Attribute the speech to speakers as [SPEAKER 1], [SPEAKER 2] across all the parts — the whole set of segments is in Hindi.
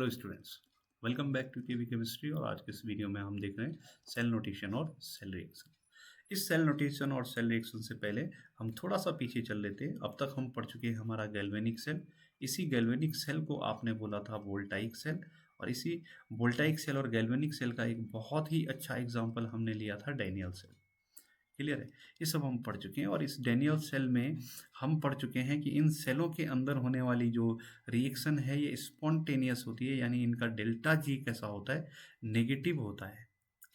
[SPEAKER 1] Hello students, welcome back to KV chemistry. और आज के इस वीडियो में हम देख रहे हैं सेल नोटेशन और सेल रिएक्शन। इस सेल नोटेशन और सेल रिएक्शन से पहले हम थोड़ा सा पीछे चल लेते हैं। अब तक हम पढ़ चुके हैं हमारा गैल्वेनिक सेल। इसी गैल्वेनिक सेल को आपने बोला था वोल्टाइक सेल, और इसी वोल्टाइक सेल और गैल्वेनिक सेल का एक बहुत ही अच्छा एग्जाम्पल हमने लिया था डैनियल सेल। क्लियर है? ये सब हम पढ़ चुके हैं। और इस डैनियल सेल में हम पढ़ चुके हैं कि इन सेलों के अंदर होने वाली जो रिएक्शन है ये स्पॉन्टेनियस होती है, यानी इनका डेल्टा जी कैसा होता है, नेगेटिव होता है।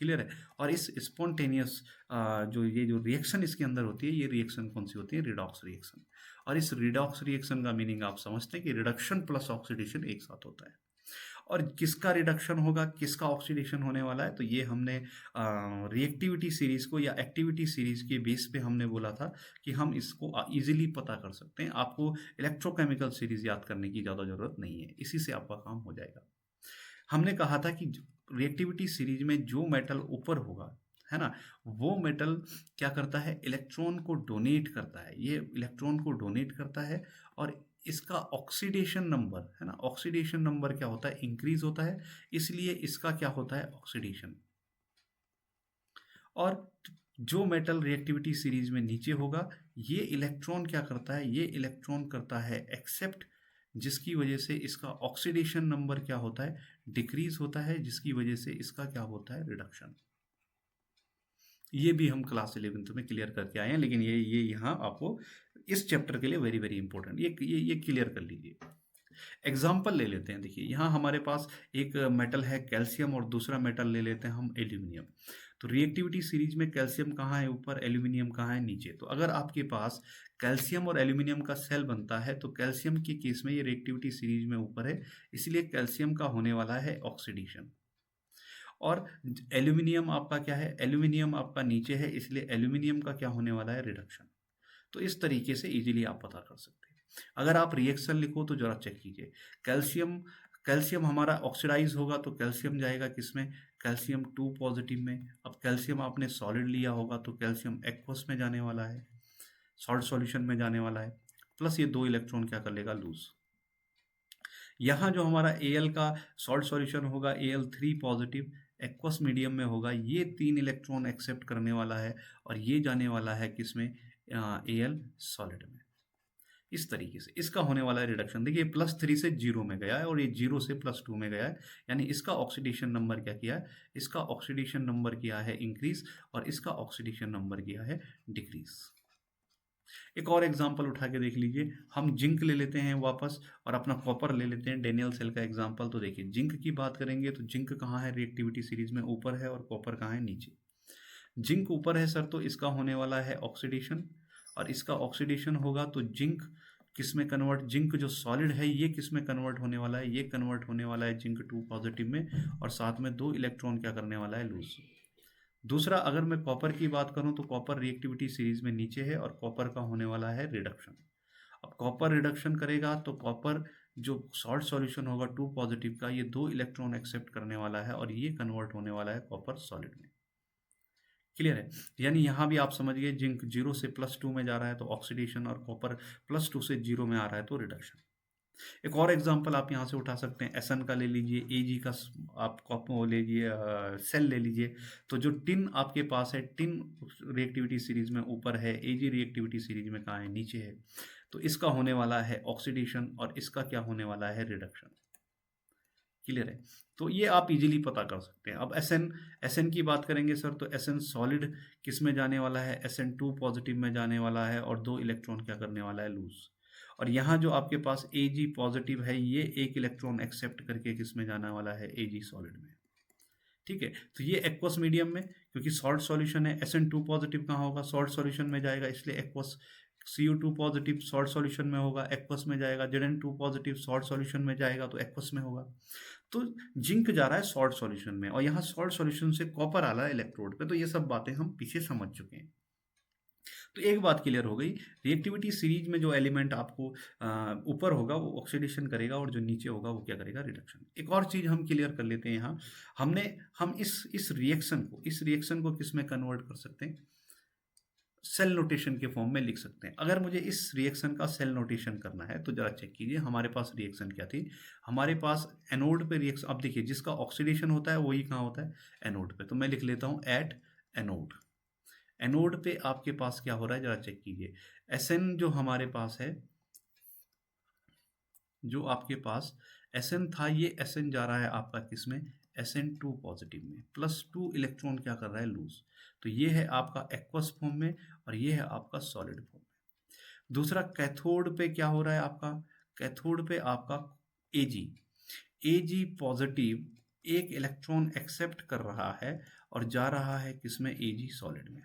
[SPEAKER 1] क्लियर है? और इस स्पॉन्टेनियस जो ये जो रिएक्शन इसके अंदर होती है, ये रिएक्शन कौन सी होती है? Redox reaction. और इस रिडॉक्स रिएक्शन का मीनिंग आप समझते हैं कि रिडक्शन प्लस ऑक्सीडेशन एक साथ होता है। और किसका रिडक्शन होगा, किसका ऑक्सीडेशन होने वाला है, तो ये हमने रिएक्टिविटी सीरीज को या एक्टिविटी सीरीज के बेस पे हमने बोला था कि हम इसको इजीली पता कर सकते हैं। आपको इलेक्ट्रोकेमिकल सीरीज याद करने की ज़्यादा ज़रूरत नहीं है, इसी से आपका काम हो जाएगा। हमने कहा था कि रिएक्टिविटी सीरीज में जो मेटल ऊपर होगा, है ना, वो मेटल क्या करता है? इलेक्ट्रॉन को डोनेट करता है। ये इलेक्ट्रॉन को डोनेट करता है और इसका ऑक्सीडेशन नंबर, है ना, ऑक्सीडेशन नंबर क्या होता है? इंक्रीज होता है, इसलिए इसका क्या होता है? ऑक्सीडेशन। और जो मेटल रिएक्टिविटी सीरीज में नीचे होगा, ये इलेक्ट्रॉन क्या करता है? ये इलेक्ट्रॉन करता है एक्सेप्ट, जिसकी वजह से इसका ऑक्सीडेशन नंबर क्या होता है? डिक्रीज होता है, जिसकी वजह से इसका क्या होता है? रिडक्शन। ये भी हम क्लास 11th में क्लियर करके आए हैं, लेकिन ये यहाँ आपको इस चैप्टर के लिए वेरी वेरी इंपॉर्टेंट, ये क्लियर कर लीजिए। एग्जाम्पल ले लेते हैं। देखिए, यहाँ हमारे पास एक मेटल है कैल्शियम और दूसरा मेटल ले लेते हैं हम एल्यूमिनियम। तो रिएक्टिविटी सीरीज में कैल्शियम कहाँ है? ऊपर। एल्यूमिनियम कहाँ है? नीचे। तो अगर आपके पास कैल्शियम और एल्यूमिनियम का सेल बनता है तो कैल्शियम के केस में ये रिएक्टिविटी सीरीज में ऊपर है, इसलिए कैल्शियम का होने वाला है ऑक्सीडेशन। और एल्यूमिनियम आपका क्या है? एल्यूमिनियम आपका नीचे है, इसलिए एल्यूमिनियम का क्या होने वाला है? रिडक्शन। तो इस तरीके से इजीली आप पता कर सकते हैं। अगर आप रिएक्शन लिखो तो जरा चेक कीजिए। कैल्शियम कैल्शियम हमारा ऑक्सीडाइज होगा तो कैल्शियम जाएगा किसमें? कैल्शियम 2 पॉजिटिव में। अब कैल्शियम आपने सॉलिड लिया होगा तो कैल्शियम एक्वस में जाने वाला है, सॉल्ट सॉल्यूशन में जाने वाला है, प्लस ये 2 इलेक्ट्रॉन क्या कर लेगा? लूज। यहाँ जो हमारा Al का सॉल्ट सॉल्यूशन होगा, Al3 पॉजिटिव एक्वस मीडियम में होगा, ये 3 इलेक्ट्रॉन एक्सेप्ट करने वाला है और ये जाने वाला है किसमें? Al सॉलिड में। इस तरीके से इसका होने वाला है रिडक्शन। देखिए, +3 से 0 में गया है और ये 0 से +2 में गया है, यानी इसका ऑक्सीडेशन नंबर क्या किया है? इसका ऑक्सीडेशन नंबर किया है इंक्रीज और इसका ऑक्सीडेशन नंबर किया है डिक्रीज। एक और एग्जांपल उठा के देख लीजिए। हम जिंक ले लेते हैं वापस और अपना कॉपर ले लेते हैं, डेनियल सेल का एग्जांपल। तो देखिए, जिंक की बात करेंगे तो जिंक कहाँ है रिएक्टिविटी सीरीज में? ऊपर है, और कॉपर कहाँ है? नीचे। जिंक ऊपर है सर, तो इसका होने वाला है ऑक्सीडेशन, और इसका ऑक्सीडेशन होगा तो जिंक किस में कन्वर्ट? जिंक जो सॉलिड है ये किस में कन्वर्ट होने वाला है? ये कन्वर्ट होने वाला है जिंक 2 पॉजिटिव में, और साथ में 2 इलेक्ट्रॉन क्या करने वाला है? लूज। दूसरा, अगर मैं कॉपर की बात करूं तो कॉपर रिएक्टिविटी सीरीज में नीचे है और कॉपर का होने वाला है रिडक्शन। अब कॉपर रिडक्शन करेगा तो कॉपर जो सॉल्ट सॉल्यूशन होगा 2 पॉजिटिव का, ये 2 इलेक्ट्रॉन एक्सेप्ट करने वाला है और ये कन्वर्ट होने वाला है कॉपर सॉलिड में। क्लियर है? यानी यहाँ भी आप समझिए, जिंक 0 से +2 में जा रहा है तो ऑक्सीडेशन, और कॉपर +2 से 0 में आ रहा है तो रिडक्शन। एक और एग्जांपल आप यहाँ से उठा सकते हैं, एसन का ले लीजिए, एजी का आप वो ले लीजिए, सेल ले लीजिए। तो जो टिन आपके पास है, टिन रिएक्टिविटी सीरीज में ऊपर है, एजी रिएक्टिविटी सीरीज में कहाँ है? नीचे है। तो इसका होने वाला है ऑक्सीडेशन और इसका क्या होने वाला है? रिडक्शन। क्लियर है? तो ये आप इजीली पता कर सकते हैं। अब एसएन की बात करेंगे सर, तो एसएन सॉलिड किस में जाने वाला है? SN2 पॉजिटिव में जाने वाला है और 2 इलेक्ट्रॉन क्या करने वाला है? लूज। और यहाँ जो आपके पास Ag पॉजिटिव है, ये 1 इलेक्ट्रॉन एक्सेप्ट करके किस में जाने वाला है? Ag सॉलिड में। ठीक है? तो ये एक्वस मीडियम में, क्योंकि सॉल्ट सॉल्यूशन है, SN2 पॉजिटिव कहाँ होगा? सॉल्ट सॉल्यूशन में जाएगा, इसलिए aqueous. CO2 positive salt solution में होगा, एक्वस में जाएगा। Zn2 पॉजिटिव सॉल्ट सॉल्यूशन में जाएगा तो एक्वस में होगा। तो जिंक जा रहा है सॉल्ट सॉल्यूशन में, और यहाँ सॉल्ट सॉल्यूशन से कॉपर आ रहा है इलेक्ट्रोड पे। तो ये सब बातें हम पीछे समझ चुके हैं। तो एक बात क्लियर हो गई, रिएक्टिविटी सीरीज में जो एलिमेंट आपको ऊपर होगा वो ऑक्सीडेशन करेगा, और जो नीचे होगा वो क्या करेगा? रिडक्शन। एक और चीज हम क्लियर कर लेते हैं यहाँ। हम इस रिएक्शन को किस में कन्वर्ट कर सकते हैं? सेल नोटेशन के फॉर्म में लिख सकते हैं। अगर मुझे इस रिएक्शन का सेल नोटेशन करना है तो जरा चेक कीजिए हमारे पास रिएक्शन क्या थी। हमारे पास एनोड पे रिएक्शन, अब देखिए जिसका ऑक्सीडेशन होता है वही कहाँ होता है, एनोड पे। तो मैं लिख लेता हूँ एट एनोड। एनोड पे आपके पास क्या हो रहा है जरा चेक कीजिए। एसएन जो हमारे पास है, जो आपके पास एसएन था, ये एसएन जा रहा है आपका किसमें, SN2 पॉजिटिव में, +2 इलेक्ट्रॉन क्या कर रहा है, लूज। तो ये है आपका एक्वस फॉर्म में और ये है आपका सॉलिड फॉर्म में। दूसरा कैथोड पे क्या हो रहा है आपका, कैथोड पे आपका Ag, Ag पॉजिटिव एक इलेक्ट्रॉन एक्सेप्ट कर रहा है और जा रहा है किसमें, Ag सॉलिड में।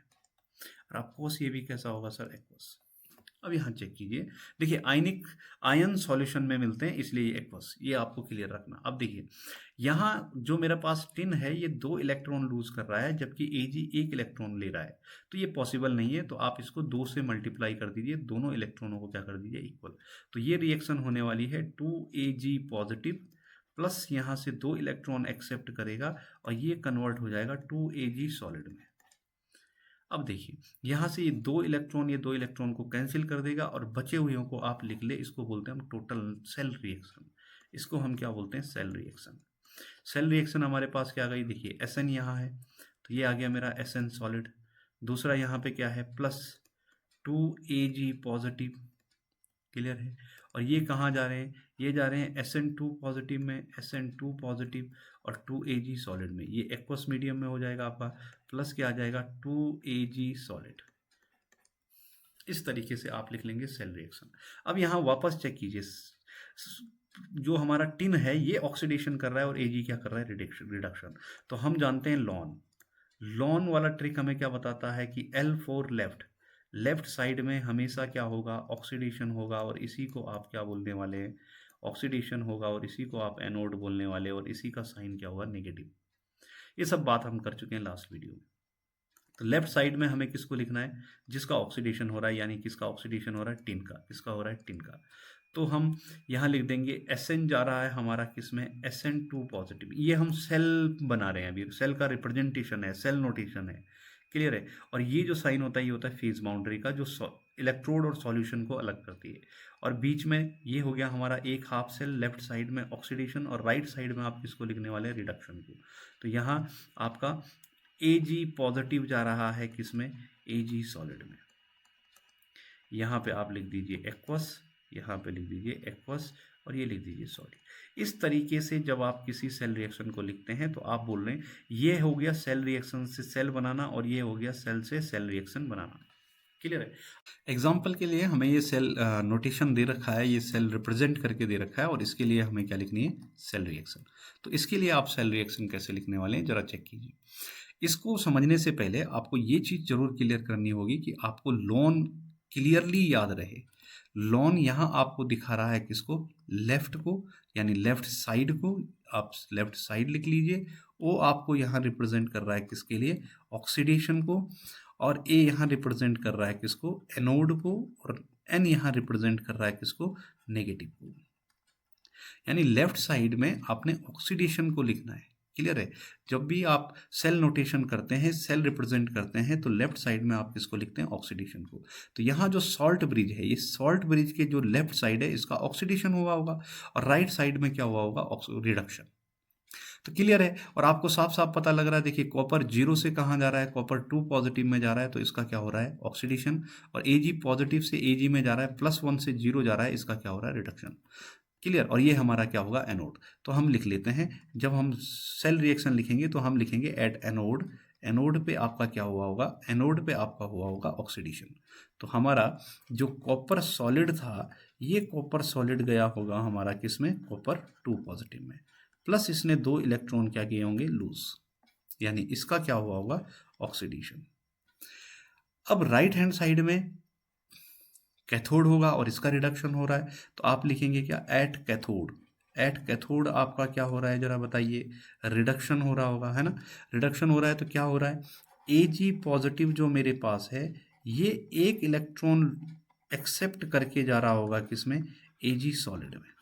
[SPEAKER 1] और ऑफकोर्स ये भी कैसा होगा सर, एक्वस। अब यहाँ चेक कीजिए, देखिए आयनिक आयन सॉल्यूशन में मिलते हैं इसलिए ये एक्वस, ये आपको क्लियर रखना। अब देखिए यहाँ जो मेरे पास टिन है ये 2 इलेक्ट्रॉन लूज कर रहा है जबकि Ag 1 इलेक्ट्रॉन ले रहा है, तो ये पॉसिबल नहीं है। तो आप इसको 2 से मल्टीप्लाई कर दीजिए, दोनों इलेक्ट्रॉनों को क्या कर दीजिए, इक्वल। तो ये रिएक्शन होने वाली है 2Ag पॉजिटिव प्लस यहाँ से 2 इलेक्ट्रॉन एक्सेप्ट करेगा और ये कन्वर्ट हो जाएगा 2Ag सॉलिड में। अब देखिए यहाँ से ये 2 इलेक्ट्रॉन को कैंसिल कर देगा और बचे हुए को आप लिख ले, इसको बोलते हैं हम टोटल सेल रिएक्शन। इसको हम क्या बोलते हैं, सेल रिएक्शन। सेल रिएक्शन हमारे पास क्या आ गई, देखिए Sn यहाँ है तो ये आ गया मेरा Sn सॉलिड। दूसरा यहाँ पे क्या है, +2Ag पॉजिटिव, क्लियर है। और ये कहाँ जा रहे हैं, ये जा रहे हैं SN2 पॉजिटिव में, SN2 पॉजिटिव और 2Ag सॉलिड में। ये एक्वस मीडियम में हो जाएगा आपका, प्लस क्या आ जाएगा 2Ag सॉलिड। इस तरीके से आप लिख लेंगे सेल रिएक्शन। अब यहाँ वापस चेक कीजिए, जो हमारा टिन है ये ऑक्सीडेशन कर रहा है और Ag क्या कर रहा है, रिडक्शन। तो हम जानते हैं लॉन, लॉन वाला ट्रिक हमें क्या बताता है कि L4 लेफ्ट साइड में हमेशा क्या होगा, ऑक्सीडेशन होगा और इसी को आप क्या बोलने वाले हैं, ऑक्सीडेशन होगा और इसी को आप एनोड बोलने वाले और इसी का साइन क्या होगा, नेगेटिव। ये सब बात हम कर चुके हैं लास्ट वीडियो में। तो लेफ्ट साइड में हमें किसको लिखना है, जिसका ऑक्सीडेशन हो रहा है, यानी किसका ऑक्सीडेशन हो रहा है, टिन का। किसका हो रहा है, टिन का। तो हम यहाँ लिख देंगे Sn जा रहा है हमारा किसमें, SN2 पॉजिटिव। ये हम सेल बना रहे हैं अभी, सेल का रिप्रेजेंटेशन है, सेल नोटेशन है, क्लियर है। और ये जो साइन होता है ये होता है फेज बाउंड्री का, जो इलेक्ट्रोड और सॉल्यूशन को अलग करती है। और बीच में ये हो गया हमारा एक हाफ सेल, लेफ्ट साइड में ऑक्सीडेशन और राइट साइड में आप किसको लिखने वाले हैं, रिडक्शन को। तो यहाँ आपका Ag पॉजिटिव जा रहा है किसमें, Ag सॉलिड में। यहाँ पे आप लिख दीजिए एक्वस, यहाँ पे लिख दीजिए एक्वस और ये लिख दीजिए सॉलिड। इस तरीके से जब आप किसी सेल रिएक्शन को लिखते हैं तो आप बोल रहे हैं ये हो गया सेल रिएक्शन से सेल बनाना और ये हो गया सेल से सेल रिएक्शन बनाना, क्लियर है। एग्जाम्पल के लिए हमें ये सेल नोटेशन दे रखा है, ये सेल रिप्रेजेंट करके दे रखा है और इसके लिए हमें क्या लिखनी है, सेल रिएक्शन। तो इसके लिए आप सेल रिएक्शन कैसे लिखने वाले हैं जरा चेक कीजिए। इसको समझने से पहले आपको ये चीज़ जरूर क्लियर करनी होगी कि आपको लॉन क्लियरली याद रहे। लॉन यहाँ आपको दिखा रहा है किसको, लेफ्ट को, यानी लेफ्ट साइड को। आप लेफ्ट साइड लिख लीजिए। वो आपको यहाँ रिप्रेजेंट कर रहा है किसके लिए, ऑक्सीडेशन को। और ए यहाँ रिप्रेजेंट कर रहा है किसको, एनोड को। और एन यहाँ रिप्रेजेंट कर रहा है किसको, नेगेटिव को। यानी लेफ्ट साइड में आपने ऑक्सीडेशन को लिखना है, क्लियर है। जब भी आप सेल नोटेशन करते हैं, सेल रिप्रेजेंट करते हैं, तो लेफ्ट साइड में आप किसको लिखते हैं, ऑक्सीडेशन को। तो यहाँ जो सॉल्ट ब्रिज है, ये सॉल्ट ब्रिज के जो लेफ्ट साइड है इसका ऑक्सीडेशन हुआ होगा और राइट साइड में क्या हुआ होगा, रिडक्शन। तो क्लियर है। और आपको साफ साफ पता लग रहा है, देखिए कॉपर 0 से कहाँ जा रहा है, कॉपर 2 पॉजिटिव में जा रहा है, तो इसका क्या हो रहा है, ऑक्सीडेशन। और Ag पॉजिटिव से Ag में जा रहा है, +1 से 0 जा रहा है, इसका क्या हो रहा है, रिडक्शन, क्लियर। और ये हमारा क्या होगा, एनोड। तो हम लिख लेते हैं, जब हम सेल रिएक्शन लिखेंगे तो हम लिखेंगे एट एनोड। एनोड पे आपका क्या हुआ होगा, एनोड पे आपका हुआ होगा ऑक्सीडेशन। तो हमारा जो कॉपर सॉलिड था, ये कॉपर सॉलिड गया होगा हमारा किसमें, कॉपर 2 पॉजिटिव में, प्लस इसने 2 इलेक्ट्रॉन क्या किए होंगे, लूज, यानी इसका क्या हुआ होगा, ऑक्सीडेशन। अब राइट हैंड साइड में कैथोड होगा और इसका रिडक्शन हो रहा है, तो आप लिखेंगे क्या, एट कैथोड। एट कैथोड आपका क्या हो रहा है जरा बताइए, रिडक्शन हो रहा होगा, है ना। रिडक्शन हो रहा है तो क्या हो रहा है, Ag पॉजिटिव जो मेरे पास है ये 1 इलेक्ट्रॉन एक्सेप्ट करके जा रहा होगा किसमें, Ag सॉलिड में।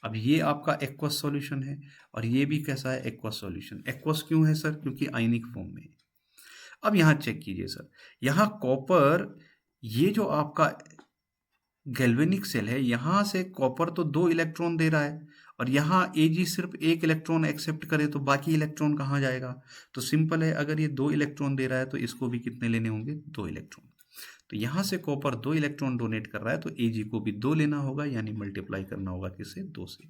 [SPEAKER 1] अब ये आपका एक्वस सॉल्यूशन है और ये भी कैसा है, एक्वस सॉल्यूशन। एक्वस क्यों है सर, क्योंकि आयनिक फॉर्म में। अब यहाँ चेक कीजिए सर, यहाँ कॉपर, ये जो आपका गैल्वेनिक सेल है, यहाँ से कॉपर तो 2 इलेक्ट्रॉन दे रहा है और यहाँ Ag सिर्फ 1 इलेक्ट्रॉन एक्सेप्ट करे तो बाकी इलेक्ट्रॉन कहाँ जाएगा? तो सिंपल है, अगर ये 2 इलेक्ट्रॉन दे रहा है तो इसको भी कितने लेने होंगे? 2 इलेक्ट्रॉन। तो यहाँ से कॉपर 2 इलेक्ट्रॉन डोनेट कर रहा है तो Ag को भी 2 लेना होगा, यानी मल्टीप्लाई करना होगा किससे? 2 से।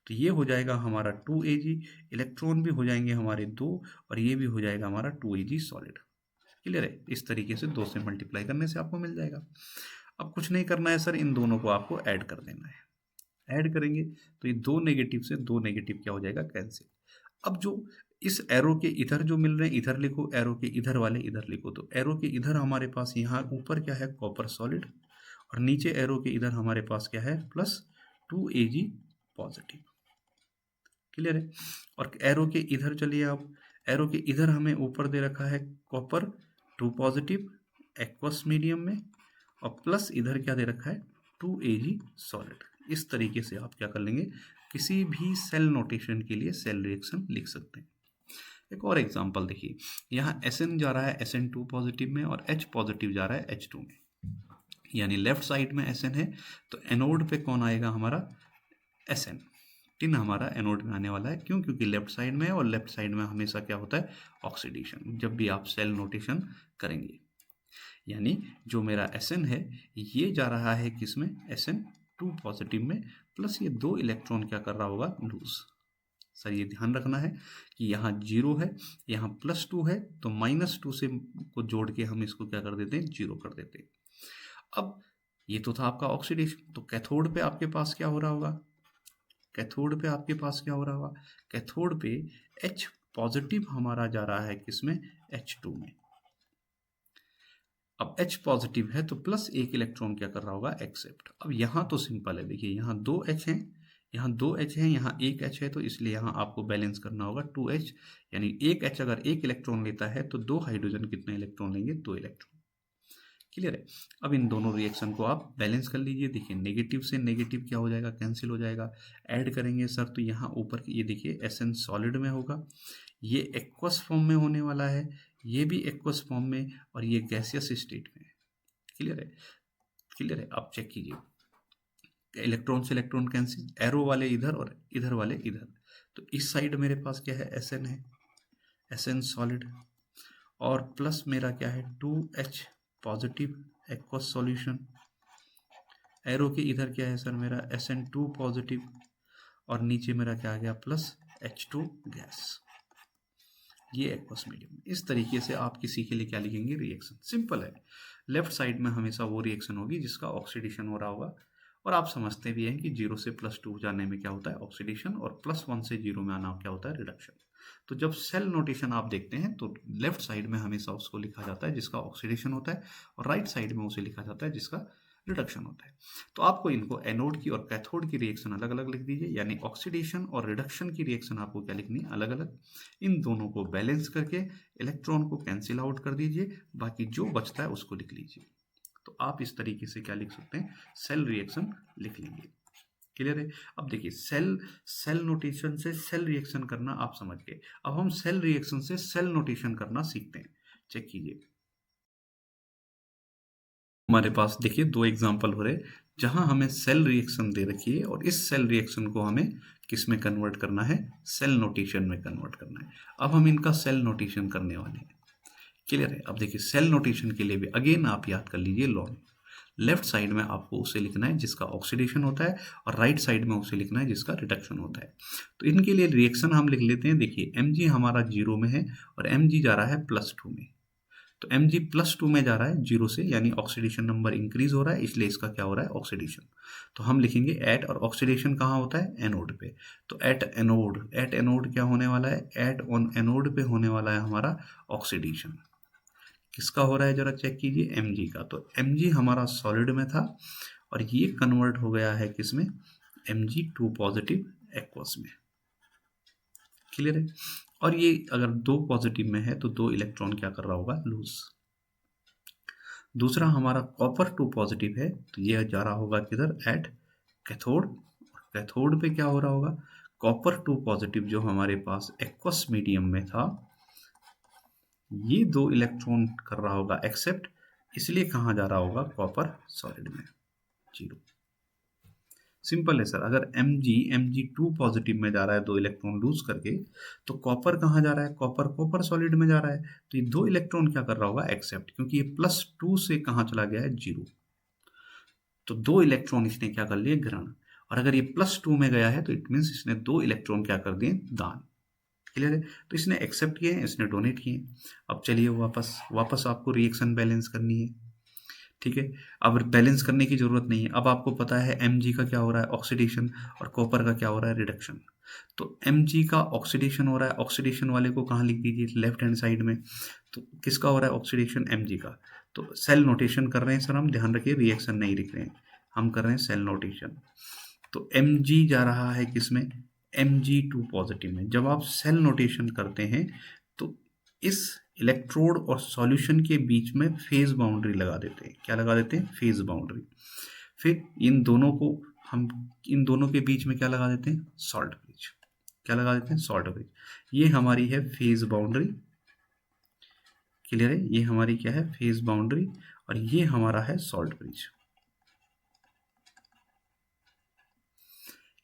[SPEAKER 1] तो ये हो जाएगा हमारा 2Ag, इलेक्ट्रॉन भी हो जाएंगे हमारे 2 और ये भी हो जाएगा हमारा 2Ag सॉलिड। क्लियर है? इस तरीके से 2 से मल्टीप्लाई करने से आपको मिल जाएगा। अब कुछ नहीं करना है सर, इन दोनों को आपको ऐड कर देना है। ऐड करेंगे तो ये 2 नेगेटिव से 2 नेगेटिव क्या हो जाएगा? कैंसिल। अब जो इस एरो के इधर जो मिल रहे हैं इधर लिखो, एरो के इधर वाले इधर लिखो। तो एरो के इधर हमारे पास यहाँ ऊपर क्या है? कॉपर सॉलिड, और नीचे एरो के इधर हमारे पास क्या है? Plus 2Ag positive. क्लियर है? और एरो के इधर चलिए आप, एरो के इधर हमें ऊपर दे रखा है कॉपर 2 पॉजिटिव एक्वस मीडियम में, और प्लस इधर क्या दे रखा है? 2Ag solid. इस तरीके से आप क्या कर लेंगे? किसी भी सेल नोटेशन के लिए सेल रिएक्शन लिख सकते हैं। एक और एग्जांपल देखिए, यहाँ Sn जा रहा है Sn2 पॉजिटिव में और H पॉजिटिव जा रहा है H2 में, यानी लेफ्ट साइड में Sn है तो एनोड पे कौन आएगा? हमारा Sn। टिन हमारा एनोड में आने वाला है, क्यों? क्योंकि लेफ्ट साइड में है और लेफ्ट साइड में हमेशा क्या होता है? ऑक्सीडेशन, जब भी आप सेल नोटेशन करेंगे। यानी जो मेरा Sn है ये जा रहा है किसमें? Sn2 पॉजिटिव में, प्लस ये 2 इलेक्ट्रॉन क्या कर रहा होगा? लूज। सर ये ध्यान रखना है कि यहाँ 0 है, यहाँ +2 है, तो -2 से को जोड़ के हम इसको क्या कर देते हैं? 0 कर देते हैं। अब ये तो था आपका ऑक्सीडेशन, तो कैथोड पे आपके पास क्या हो रहा होगा? कैथोड पे आपके पास क्या हो रहा होगा? कैथोड पे H पॉजिटिव हमारा जा रहा है किसमें? H2 में। अब H पॉजिटिव है तो प्लस 1 इलेक्ट्रॉन क्या कर रहा होगा? एक्सेप्ट। अब यहाँ तो सिंपल है, देखिए यहाँ 2 H हैं, यहाँ 2 H हैं, यहाँ 1 H है, तो इसलिए यहाँ आपको बैलेंस करना होगा 2H, यानी 1 H अगर 1 इलेक्ट्रॉन लेता है तो 2 हाइड्रोजन कितने इलेक्ट्रॉन लेंगे? 2 इलेक्ट्रॉन। क्लियर है? अब इन दोनों रिएक्शन को आप बैलेंस कर लीजिए। देखिए नेगेटिव से नेगेटिव क्या हो जाएगा? कैंसिल हो जाएगा। ऐड करेंगे सर तो यहाँ ऊपर ये देखिए Sn सॉलिड में होगा, ये एक्वस फॉर्म में होने वाला है, ये भी एक्वस फॉर्म में, और ये गैसियस स्टेट में है। क्लियर है? क्लियर है? आप चेक कीजिए, इलेक्ट्रॉन से इलेक्ट्रॉन कैंसिल, एरो वाले इधर और इधर वाले इधर। तो इस साइड मेरे पास क्या है? Sn है, Sn सॉलिड, और प्लस मेरा क्या है? 2H positive aqueous solution. Arrow के इधर क्या है सर? मेरा Sn2 पॉजिटिव, और नीचे मेरा क्या आ गया? Plus H2 gas. ये एक्वस मीडियम। इस तरीके से आप किसी के लिए क्या लिखेंगे? रिएक्शन। सिंपल है, लेफ्ट साइड में हमेशा वो रिएक्शन होगी जिसका ऑक्सीडेशन हो रहा होगा, और आप समझते भी हैं कि 0 से +2 जाने में क्या होता है? ऑक्सीडेशन, और +1 से 0 में आना क्या होता है? रिडक्शन। तो जब सेल नोटेशन आप देखते हैं तो लेफ्ट साइड में हमेशा उसको लिखा जाता है जिसका ऑक्सीडेशन होता है, और राइट साइड में उसे लिखा जाता है जिसका रिडक्शन होता है। तो आपको इनको एनोड की और कैथोड की रिएक्शन अलग अलग लिख दीजिए, यानी ऑक्सीडेशन और रिडक्शन की रिएक्शन आपको क्या लिखनी है? अलग अलग। इन दोनों को बैलेंस करके इलेक्ट्रॉन को कैंसिल आउट कर दीजिए, बाकी जो बचता है उसको लिख लीजिए। तो आप इस तरीके से क्या लिख सकते हैं? सेल रिएक्शन लिख लेंगे। क्लियर है? अब देखिए सेल नोटेशन से सेल रिएक्शन करना आप समझ गए। अब हम सेल रिएक्शन से सेल नोटेशन करना सीखते हैं। चेक कीजिए, हमारे पास देखिए 2 एग्जांपल हो रहे जहां हमें सेल रिएक्शन दे रखी है, और इस सेल रिएक्शन को हमें किस में कन्वर्ट करना है? सेल नोटेशन में कन्वर्ट करना है। अब हम इनका सेल नोटेशन करने वाले हैं। क्लियर है? अब देखिए सेल नोटेशन के लिए भी अगेन आप याद कर लीजिए लॉन्ग। लेफ्ट साइड में आपको उसे लिखना है जिसका ऑक्सीडेशन होता है, और राइट साइड में उसे लिखना है जिसका रिडक्शन होता है। तो इनके लिए रिएक्शन हम लिख लेते हैं। देखिए Mg हमारा 0 में है और Mg जा रहा है +2 में। तो Mg +2 में जा रहा है 0 से, यानी ऑक्सीडेशन नंबर इंक्रीज हो रहा है, इसलिए इसका क्या हो रहा है? ऑक्सीडेशन। तो हम लिखेंगे एट, और ऑक्सीडेशन कहाँ होता है? एनोड पे। तो एट एनोड क्या होने वाला है? एट ऑन एनोड पे होने वाला है हमारा ऑक्सीडेशन। किसका हो रहा है? जरा चेक कीजिए, Mg का। तो Mg हमारा सॉलिड में था और ये कन्वर्ट हो गया है किसमें? Mg2 पॉजिटिव एक्वस में। क्लियर है? और ये अगर 2 पॉजिटिव में है तो 2 इलेक्ट्रॉन क्या कर रहा होगा? लूज। दूसरा हमारा कॉपर 2 पॉजिटिव है, तो ये जा रहा होगा किधर? At cathode. कैथोड पे क्या हो रहा होगा? कॉपर 2 पॉजिटिव जो हमारे पास एक्वस मीडियम में था, ये 2 इलेक्ट्रॉन कर रहा होगा एक्सेप्ट, इसलिए कहाँ जा रहा होगा, कॉपर सॉलिड में, 0। सिंपल है सर। अगर Mg2 पॉजिटिव में जा रहा है 2 इलेक्ट्रॉन लूज करके, तो कॉपर कहाँ जा रहा है, कॉपर सॉलिड में जा रहा है, तो ये 2 इलेक्ट्रॉन क्या कर रहा होगा, एक्सेप्ट, क्योंकि ये +2 से कहाँ चला गया है, 0। तो 2 इलेक्ट्रॉन इसने क्या कर लिए, ग्रहण। और अगर ये +2 में गया है तो इट मीन्स इसने 2 इलेक्ट्रॉन क्या कर दिए, दान। क्लियर है। तो इसने एक्सेप्ट किए हैं, इसने डोनेट किए। अब चलिए वापस आपको रिएक्शन बैलेंस करनी है। ठीक है, अब बैलेंस करने की जरूरत नहीं है। अब आपको पता है Mg का क्या हो रहा है, ऑक्सीडेशन, और कॉपर का क्या हो रहा है, रिडक्शन। तो Mg का ऑक्सीडेशन हो रहा है, ऑक्सीडेशन वाले को कहाँ लिख दीजिए, लेफ्ट हैंड साइड में। तो किसका हो रहा है ऑक्सीडेशन, Mg का। तो सेल नोटेशन कर रहे हैं सर हम, ध्यान रखिए रिएक्शन नहीं लिख रहे हैं, हम कर रहे हैं सेल नोटेशन। तो Mg जा रहा है किसमें, Mg2 पॉजिटिव में। जब आप सेल नोटेशन करते हैं तो इस इलेक्ट्रोड और सॉल्यूशन के बीच में फेज बाउंड्री लगा देते हैं। क्या लगा देते हैं, फेज बाउंड्री। फिर इन दोनों के बीच में क्या लगा देते हैं, सॉल्ट ब्रिज। क्या लगा देते हैं, सॉल्ट ब्रिज। ये हमारी है फेज बाउंड्री। क्लियर है, ये हमारी क्या है, फेज बाउंड्री, और ये हमारा है सॉल्ट ब्रिज।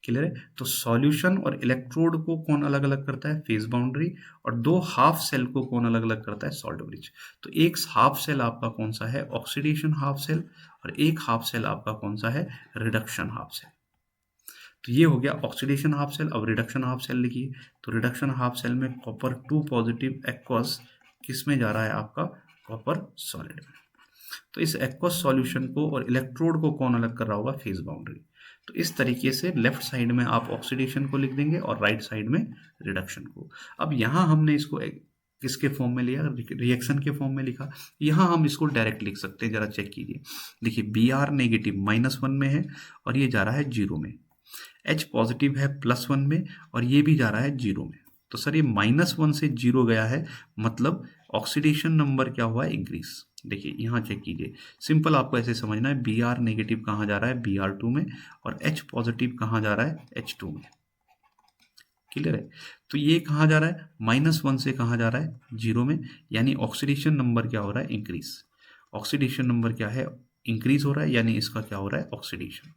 [SPEAKER 1] क्लियर है। तो सॉल्यूशन और इलेक्ट्रोड को कौन अलग अलग करता है, फेज बाउंड्री, और 2 हाफ सेल को कौन अलग अलग करता है, सॉल्ट ब्रिज। तो एक हाफ सेल आपका कौन सा है, ऑक्सीडेशन हाफ सेल, और एक हाफ सेल आपका कौन सा है, रिडक्शन हाफ सेल। तो ये हो गया ऑक्सीडेशन हाफ सेल। अब रिडक्शन हाफ सेल लिखिए। तो रिडक्शन हाफ सेल में कॉपर 2 पॉजिटिव एक्वस किस में जा रहा है आपका, कॉपर सॉलिड में। तो इस एक्वस सॉल्यूशन को और इलेक्ट्रोड को कौन अलग कर रहा होगा, फेज बाउंड्री। तो इस तरीके से लेफ्ट साइड में आप ऑक्सीडेशन को लिख देंगे और राइट साइड में रिडक्शन को। अब यहाँ हमने इसको किसके फॉर्म में लिया, रिएक्शन के फॉर्म में लिखा। यहाँ हम इसको डायरेक्ट लिख सकते हैं, जरा चेक कीजिए। देखिए Br नेगेटिव -1 में है और ये जा रहा है 0 में, H पॉजिटिव है +1 में और ये भी जा रहा है 0 में। तो सर ये -1 से 0 गया है, मतलब ऑक्सीडेशन नंबर क्या हुआ है, इंक्रीज। देखिए यहाँ चेक कीजिए, सिंपल आपको ऐसे समझना है। Br नेगेटिव कहाँ जा रहा है, Br2 में, और H पॉजिटिव कहाँ जा रहा है, H2 में। क्लियर है। तो ये कहाँ जा रहा है, -1 से कहाँ जा रहा है, 0 में, यानी ऑक्सीडेशन नंबर क्या हो रहा है, इंक्रीज। ऑक्सीडेशन नंबर क्या है, इंक्रीज हो रहा है, यानी इसका क्या हो रहा है, ऑक्सीडेशन।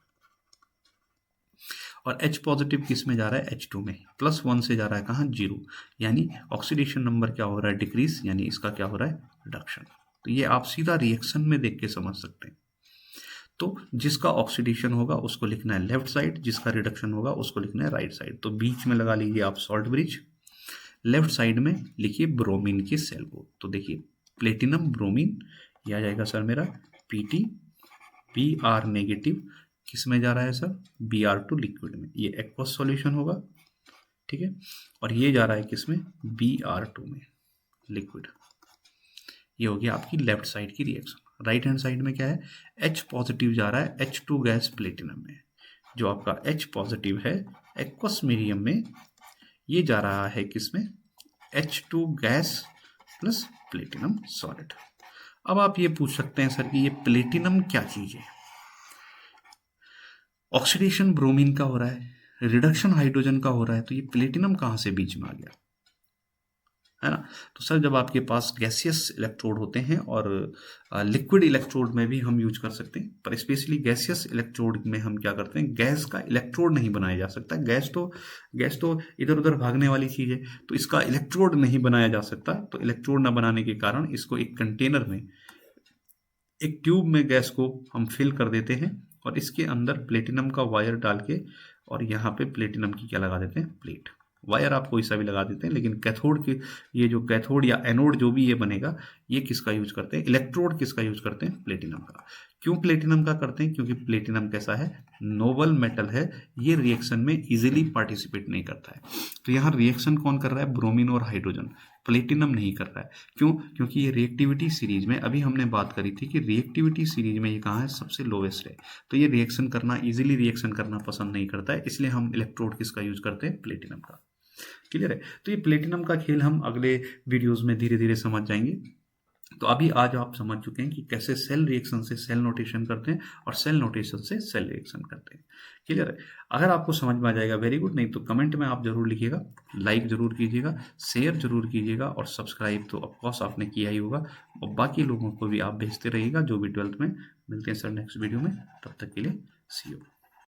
[SPEAKER 1] और H पॉजिटिव किस में जा रहा है, H2 में, +1 से जा रहा है कहाँ, 0, यानी ऑक्सीडेशन नंबर क्या हो रहा है, डिक्रीज, यानी इसका क्या हो रहा है, रिडक्शन। तो ये आप सीधा रिएक्शन में देख के समझ सकते हैं। तो जिसका ऑक्सीडेशन होगा उसको लिखना है लेफ्ट साइड, जिसका रिडक्शन होगा उसको लिखना है राइट साइड। तो बीच में लगा लीजिए आप सॉल्ट ब्रिज, लेफ्ट साइड में लिखिए ब्रोमीन के सेल को। तो देखिए प्लेटिनम ब्रोमीन, ये आ जाएगा सर मेरा Pt, Br नेगेटिव किस में जा रहा है सर, Br2 लिक्विड में, ये एक्वस सॉल्यूशन होगा। ठीक है, और ये जा रहा है किस में, Br2 में, लिक्विड। ये हो गया आपकी लेफ्ट साइड की रिएक्शन। राइट हैंड साइड में क्या है, H पॉजिटिव जा रहा है H2 गैस प्लेटिनम में। जो आपका H पॉजिटिव है एक्वस मीडियम में, ये जा रहा है किसमें, H2 gas plus platinum solid. अब आप ये पूछ सकते हैं सर कि ये प्लेटिनम क्या चीज है। ऑक्सीडेशन ब्रोमीन का हो रहा है, रिडक्शन हाइड्रोजन का हो रहा है, तो ये प्लेटिनम कहाँ से बीच में आ गया, है ना। तो सर जब आपके पास गैसियस इलेक्ट्रोड होते हैं, और लिक्विड इलेक्ट्रोड में भी हम यूज कर सकते हैं, पर स्पेशली गैसियस इलेक्ट्रोड में हम क्या करते हैं, गैस का इलेक्ट्रोड नहीं बनाया जा सकता। गैस तो इधर उधर भागने वाली चीज़ है, तो इसका इलेक्ट्रोड नहीं बनाया जा सकता। तो इलेक्ट्रोड न बनाने के कारण इसको एक कंटेनर में, एक ट्यूब में गैस को हम फिल कर देते हैं, और इसके अंदर प्लेटिनम का वायर डाल के, और यहाँ पे प्लेटिनम की क्या लगा देते हैं, प्लेट। वायर आप कोई सा भी लगा देते हैं, लेकिन कैथोड की, ये जो कैथोड या एनोड जो भी ये बनेगा, ये किसका यूज करते हैं, इलेक्ट्रोड किसका यूज करते हैं, प्लेटिनम का। क्यों प्लेटिनम का करते हैं, क्योंकि प्लेटिनम कैसा है, नोबल मेटल है, ये रिएक्शन में इजीली पार्टिसिपेट नहीं करता है। तो यहाँ रिएक्शन कौन कर रहा है, ब्रोमीन और हाइड्रोजन, प्लेटिनम नहीं कर रहा है। क्यों, क्योंकि ये रिएक्टिविटी सीरीज में, अभी हमने बात करी थी कि रिएक्टिविटी सीरीज में ये कहाँ है, सबसे लोवेस्ट है। तो ये रिएक्शन करना, इजीली रिएक्शन करना पसंद नहीं करता है, इसलिए हम इलेक्ट्रोड किसका यूज करते हैं, प्लेटिनम का। क्लियर है। तो ये प्लेटिनम का खेल हम अगले वीडियोस में धीरे धीरे समझ जाएंगे। तो अभी आज आप समझ चुके हैं कि कैसे सेल रिएक्शन से सेल नोटेशन करते हैं और सेल नोटेशन से सेल रिएक्शन करते हैं। क्लियर है? अगर आपको समझ में आ जाएगा वेरी गुड, नहीं तो कमेंट में आप जरूर लिखिएगा, लाइक जरूर कीजिएगा, शेयर जरूर कीजिएगा और सब्सक्राइब तो ऑफकोर्स आपने किया ही होगा और बाकी लोगों को भी आप भेजते रहिएगा जो भी 12th में। मिलते हैं सर नेक्स्ट वीडियो में, तब तक के लिए सी यू।